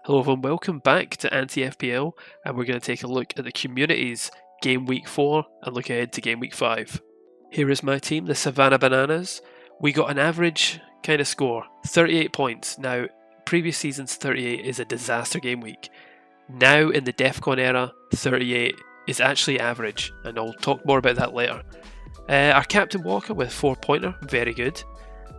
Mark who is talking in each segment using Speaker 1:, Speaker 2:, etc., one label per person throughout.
Speaker 1: Hello everyone, welcome back to Anti FPL, and we're going to take a look at the community's game week 4 and look ahead to game week 5. Here is my team, the Savannah Bananas. We got an average kind of score, 38 points. Now, previous season's 38 is a disaster game week. Now in the DEFCON era, 38 is actually average, and I'll talk more about that later. Our Captain Walker with 4-pointer, very good.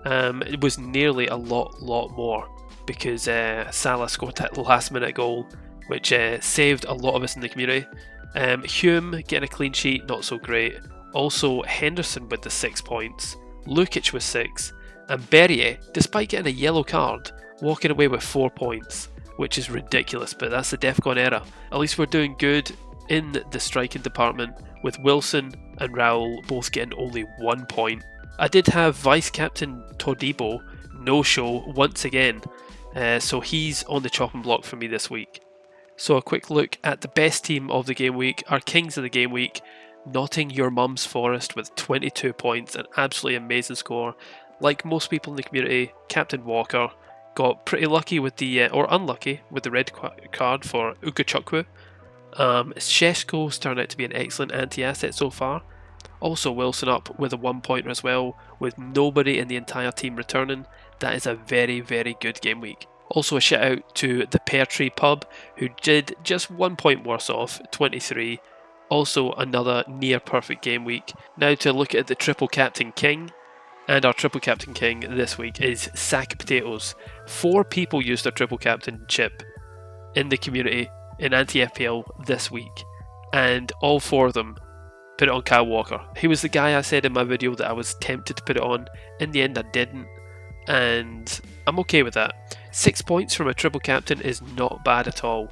Speaker 1: It was nearly a lot more, because Salah scored that last minute goal, which saved a lot of us in the community. 𝐂𝐄𝐄 getting a clean sheet, not so great. Also Henderson with the 6 points, 𝐂𝐄𝐄𝐄 with 6, and Berrier, despite getting a yellow card, walking away with 4 points, which is ridiculous, but that's the DEFCON era. At least we're doing good in the striking department, with Wilson and Raul both getting only 1 point. I did have Vice Captain Todibo no-show once again, so he's on the chopping block for me this week. So a quick look at the best team of the game week, our kings of the game week, Notting Your Mum's Forest with 22 points, an absolutely amazing score. Like most people in the community, Captain Walker got pretty lucky with the, or unlucky, with the red card for 𝐂𝐄𝐄𝐄. 𝐓𝐇𝐄𝐄's turned out to be an excellent anti-asset so far. Also Wilson up with a 1-pointer as well, with nobody in the entire team returning. That is a very good game week. Also a shout out to the Pear Tree Pub, who did just 1 point worse off, 23. Also another near perfect game week. Now to look at the Triple Captain King. And our Triple Captain King this week is Sack Potatoes. 4 people used their Triple Captain chip in the community in Anti-FPL this week. And all 4 of them put it on Kyle Walker. He was the guy I said in my video that I was tempted to put it on. In the end I didn't, and I'm okay with that. 6 points from a triple captain is not bad at all.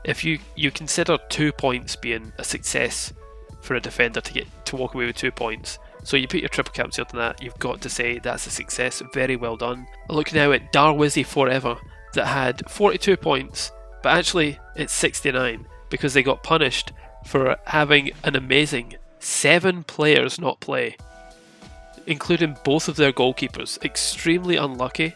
Speaker 1: If you consider 2 points being a success for a defender to walk away with 2 points, so you put your triple captain on that, you've got to say that's a success. Very well done. Look now at Darwizzy Forever that had 42 points, but actually it's 69 because they got punished for having an amazing 7 players not play, including both of their goalkeepers. Extremely unlucky.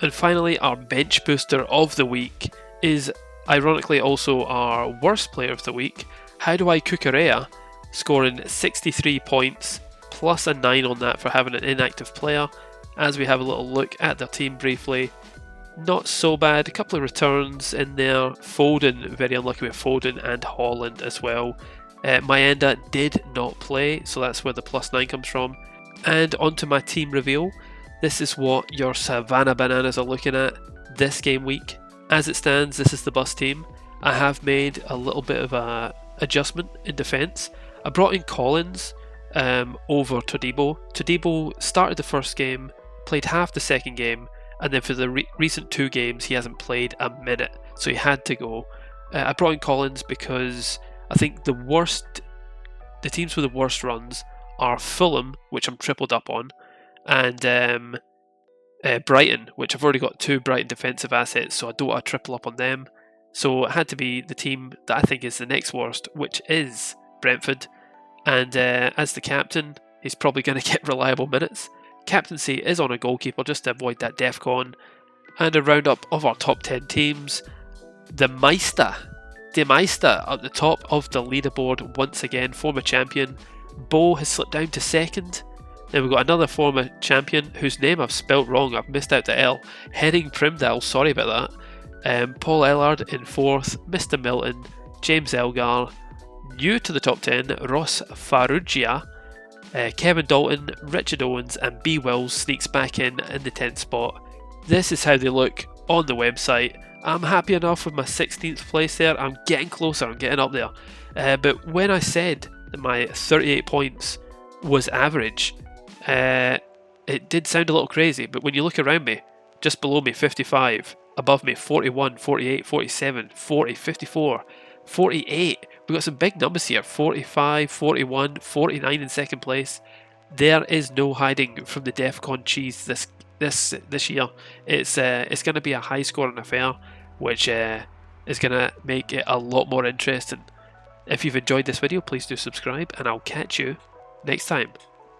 Speaker 1: And finally, our bench booster of the week is ironically also our worst player of the week, 𝐂𝐇𝐄𝐄𝐄, scoring 63 points plus a 9 on that for having an inactive player. As we have a little look at their team briefly, not so bad. A couple of returns in there. Foden, very unlucky with Foden, and Holland as well. Mayenda did not play, so that's where the +9 comes from. And onto my team reveal. This is what your Savannah Bananas are looking at this game week. As it stands, this is the bus team. I have made a little bit of a adjustment in defence. I brought in Collins over Todibo. Todibo started the first game, played half the second game, and then for the recent 2 games he hasn't played a minute, so he had to go. I brought in Collins because I think the teams with the worst runs are Fulham, which I'm tripled up on, and Brighton, which I've already got 2 Brighton defensive assets, so I don't want to triple up on them. So it had to be the team that I think is the next worst, which is Brentford. And as the captain, he's probably going to get reliable minutes. Captaincy is on a goalkeeper just to avoid that DEFCON. And a roundup of our top 10 teams. The Meister at the top of the leaderboard once again, former champion. Bo has slipped down to 2nd. Then we've got another former champion whose name I've spelt wrong, I've missed out the L. Henning Primdahl, sorry about that. Paul Ellard in 4th, Mr. Milton, James Elgar. New to the top 10, Ross Farrugia. Kevin Dalton, Richard Owens, and B. Wills sneaks back in the 10th spot. This is how they look on the website. I'm happy enough with my 16th place there. I'm getting closer, I'm getting up there. But when I said that my 38 points was average, it did sound a little crazy, but when you look around me, just below me 55, above me 41, 48, 47, 40, 54, 48. We've got some big numbers here, 45, 41, 49 in 2nd place. There is no hiding from the DEFCON cheese this year. It's going to be a high scoring affair, which is going to make it a lot more interesting. If you've enjoyed this video, please do subscribe, and I'll catch you next time.